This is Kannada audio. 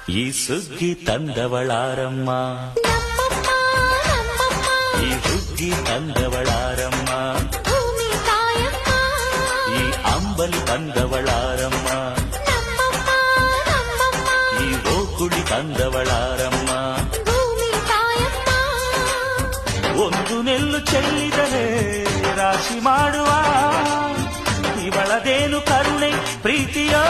ಈ ಸುಗ್ಗಿ ತಂದವಳಾರಮ್ಮ, ಈ ಹುಗ್ಗಿ ತಂದವಳಾರಮ್ಮ, ಈ ಅಂಬಲಿ ತಂದವಳಾರಮ್ಮ, ಈ ಓಕುಳಿ ತಂದವಳಾರಮ್ಮ. ಒಂದು ನೆಲ್ಲು ಚೆಲ್ಲಿದರೆ ರಾಶಿ ಮಾಡುವ ಇವಳದೇನು ಕರುಣೆ ಪ್ರೀತಿಯೋ